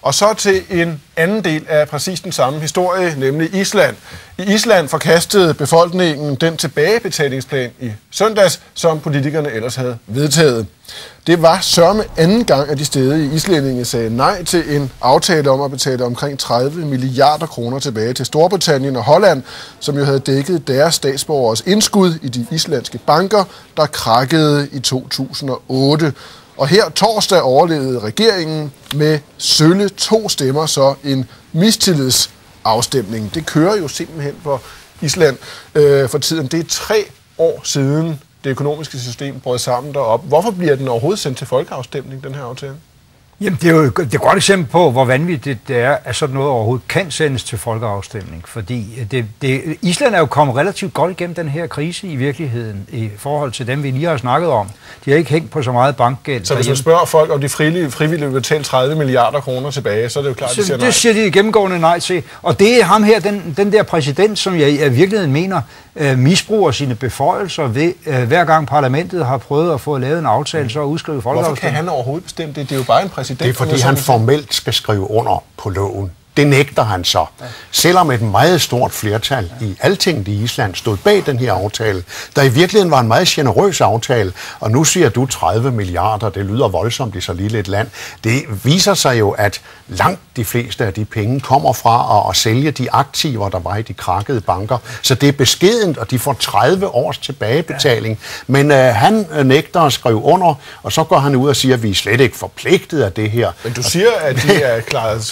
Og så til en anden del af præcis den samme historie, nemlig Island. I Island forkastede befolkningen den tilbagebetalingsplan i søndags, som politikerne ellers havde vedtaget. Det var sørme anden gang, at de stedige islændinge sagde nej til en aftale om at betale omkring 30 milliarder kroner tilbage til Storbritannien og Holland, som jo havde dækket deres statsborgers indskud i de islandske banker, der krakkede i 2008. Og her torsdag overlevede regeringen med sølle 2 stemmer så en mistillidsafstemning. Det kører jo simpelthen på Island for tiden. Det er 3 år siden det økonomiske system brød sammen deroppe. Hvorfor bliver den overhovedet sendt til folkeafstemning, den her aftale? Jamen, det er jo et godt eksempel på, hvor vanvittigt det er, at sådan noget overhovedet kan sendes til folkeafstemning. Fordi Island er jo kommet relativt godt igennem den her krise i virkeligheden, i forhold til dem, vi lige har snakket om. De har ikke hængt på så meget bankgæld. Så hvis man spørger folk, om de frivillige vil betale 30 milliarder kroner tilbage, så er det jo klart, at de siger nej. Det siger de gennemgående nej til. Og det er ham her, den der præsident, som jeg i virkeligheden mener, misbruger sine beføjelser ved, hver gang parlamentet har prøvet at få lavet en aftale, så udskrive folkeafstemning. Hvorfor kan han overhovedet bestemme det? Det er jo bare en præsident. Det er fordi, han formelt skal skrive under på loven. Det nægter han så. Selvom et meget stort flertal i Altinget i Island stod bag den her aftale, der i virkeligheden var en meget generøs aftale, og nu siger du 30 milliarder, det lyder voldsomt i så lille et land. Det viser sig jo, at langt de fleste af de penge kommer fra at sælge de aktiver, der var i de krakkede banker. Så det er beskedent, og de får 30 års tilbagebetaling. Men han nægter at skrive under, og så går han ud og siger, at vi er slet ikke forpligtet af det her. Men du siger, at de har klaret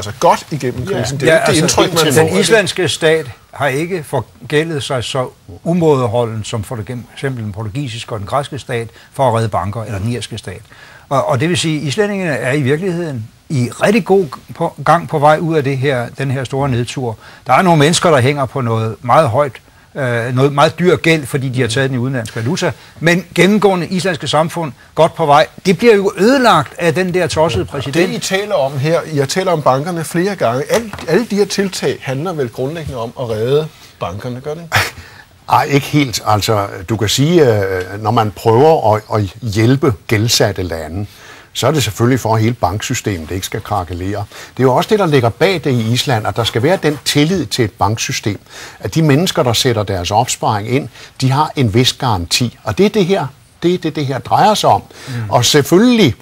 sig godt igennem krisen. Det er det indtryk, man får. Den islandske stat har ikke forgældet sig så umådeholdent som for eksempel den portugisiske og den græske stat for at redde banker, eller den irske stat. Og det vil sige, at islændingene er i virkeligheden i rigtig god gang på vej ud af den her store nedtur. Der er nogle mennesker, der hænger på noget meget højt, noget meget dyr gæld, fordi de har taget den i udenlandsk valuta, men gennemgående islandske samfund godt på vej. Det bliver jo ødelagt af den der tossede præsident. Det, I taler om her, jeg taler om bankerne flere gange. Alle de her tiltag handler vel grundlæggende om at redde bankerne, gør det? Ej, ikke helt. Altså, du kan sige, når man prøver at hjælpe gældsatte lande, så er det selvfølgelig for, at hele banksystemet ikke skal krakelere. Det er jo også det, der ligger bag det i Island, at der skal være den tillid til et banksystem, at de mennesker, der sætter deres opsparing ind, de har en vis garanti. Og det er det her drejer sig om. Og selvfølgelig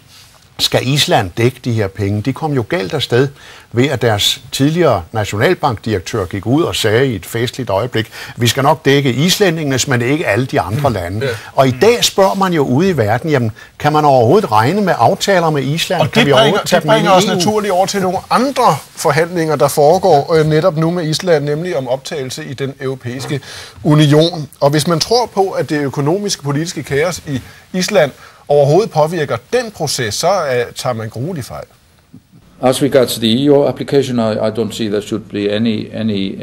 skal Island dække de her penge. De kom jo galt afsted ved, at deres tidligere nationalbankdirektør gik ud og sagde i et festligt øjeblik, vi skal nok dække islændingenes, men ikke alle de andre lande. Og i dag spørger man jo ude i verden, jamen, kan man overhovedet regne med aftaler med Island? Og det bringer os naturligt over til nogle andre forhandlinger, der foregår netop nu med Island, nemlig om optagelse i den europæiske union. Og hvis man tror på, at det økonomiske politiske kaos i Island overhovedet påvirker den proces, så tager man grueligt fejl. As regards the EU application, I don't see there should be any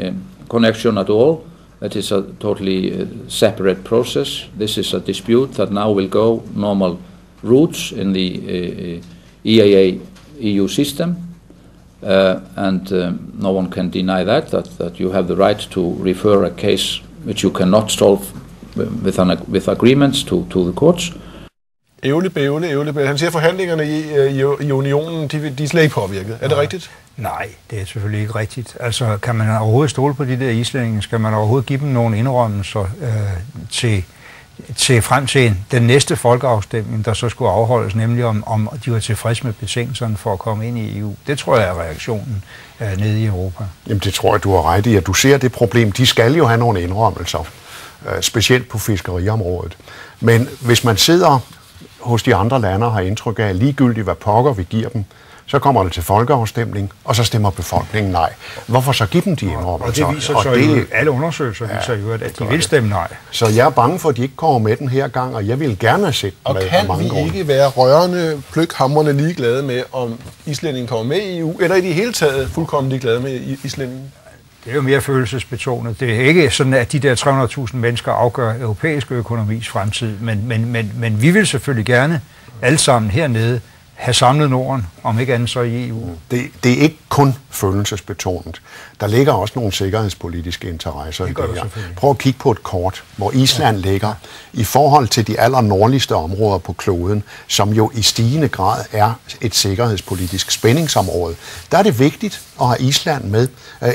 connection at all. That is a totally separate process. This is a dispute that now will go normal routes in the EAA EU system, and no one can deny that you have the right to refer a case which you cannot solve with agreements to the courts. Ævlebævle. Han siger, at forhandlingerne i unionen, de er slet ikke påvirket. Er det rigtigt? Nej, det er selvfølgelig ikke rigtigt. Altså, kan man overhovedet stole på de der islændinge? Skal man overhovedet give dem nogle indrømmelser til frem til den næste folkeafstemning, der så skulle afholdes, nemlig om de var tilfredse med betingelserne for at komme ind i EU? Det tror jeg er reaktionen nede i Europa. Jamen, det tror jeg, du har ret i, at du ser det problem. De skal jo have nogle indrømmelser, specielt på fiskeriområdet. Men hvis man sidder hos de andre lande har indtryk af, ligegyldigt hvad pokker vi giver dem, så kommer det til folkeafstemning, og så stemmer befolkningen nej. Hvorfor så give dem de indrømmelser? Og det viser så jo, alle undersøgelser viser jo, at de vil stemme nej. Så jeg er bange for, at de ikke kommer med den her gang, og jeg vil gerne sætte med på mange grunde. Og kan vi ikke være rørende, pløkhamrende ligeglade med, om islændingen kommer med i EU, eller i det hele taget fuldkommen ligeglade med islændingen? Det er jo mere følelsesbetonet. Det er ikke sådan, at de der 300.000 mennesker afgør europæiske økonomis fremtid, men vi vil selvfølgelig gerne alle sammen hernede have samlet Norden, om ikke andet så i EU. Det er ikke kun følelsesbetonet. Der ligger også nogle sikkerhedspolitiske interesser i det her. Prøv at kigge på et kort, hvor Island ligger i forhold til de allernordligste områder på kloden, som jo i stigende grad er et sikkerhedspolitisk spændingsområde. Der er det vigtigt at have Island med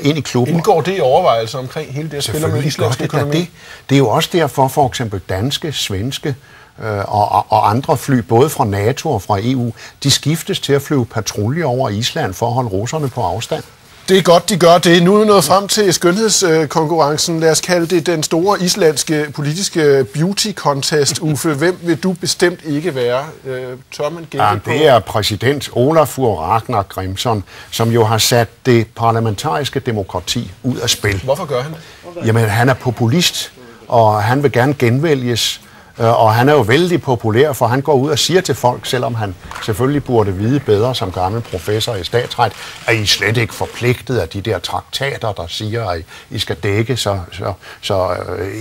ind i klubben. Indgår det i overvejelser omkring hele det, spiller med islandsk økonomi? Det er jo også derfor for eksempel danske, svenske og andre fly, både fra NATO og fra EU, de skiftes til at flyve patrulje over Island for at holde russerne på afstand. Det er godt, de gør det. Nu er vi nået frem til skønhedskonkurrencen. Lad os kalde det den store islandske politiske beauty contest. Uffe, hvem vil du bestemt ikke være? Tør man gætte på? Det er præsident Ólafur Ragnar Grímsson, som jo har sat det parlamentariske demokrati ud af spil. Hvorfor gør han det? Jamen, han er populist, og han vil gerne genvælges. Og han er jo vældig populær, for han går ud og siger til folk, selvom han selvfølgelig burde vide bedre som gammel professor i statsret, at I slet ikke forpligtet af de der traktater, der siger, at I skal dække, så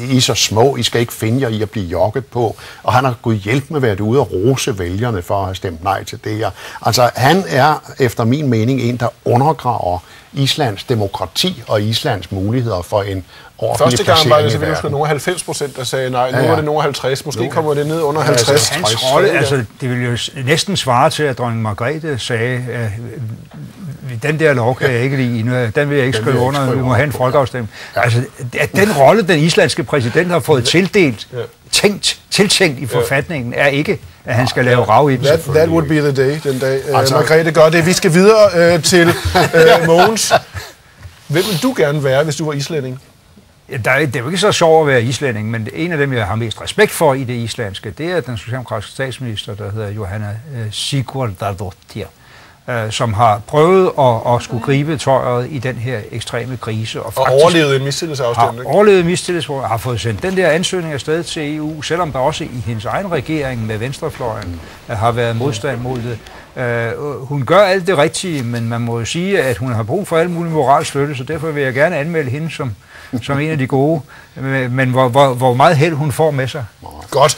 I er så små, I skal ikke finde jer i at blive jokket på. Og han har gået hjælp med at være ude og rose vælgerne for at have stemt nej til det her. Altså, han er efter min mening en, der undergraver Islands demokrati og Islands muligheder for en ordentlig første gang var det selvfølgelig nogle 90%, der sagde nej. Nu er det nogle 50. Måske kommer det ned under 50. Hans rolle, altså, det ville jo næsten svare til, at dronning Margrethe sagde, at den der lov kan jeg ikke lide, den vil jeg ikke skrive under, vi må have en folkeafstemning. Altså, at den rolle, den islandske præsident har fået tildelt, tiltænkt i forfatningen, er ikke, at han skal lave rav i den. That would be the day, den dag Margrethe gør det. Vi skal videre til Mogens. Hvem vil du gerne være, hvis du var islænding? Det er jo ikke så sjovt at være islænding, men en af dem, jeg har mest respekt for i det islandske, det er den socialdemokratiske statsminister, der hedder Jóhanna Sigurdardóttir, som har prøvet at skulle gribe tøjet i den her ekstreme krise. Og overlevet en mistillidsafstemning. Har fået sendt den der ansøgning afsted til EU, selvom der også i hendes egen regering med venstrefløjen har været modstand mod det. Hun gør alt det rigtige, men man må jo sige, at hun har brug for al mulig moralstøtte, så derfor vil jeg gerne anmelde hende som en af de gode, men hvor meget held hun får med sig. Godt.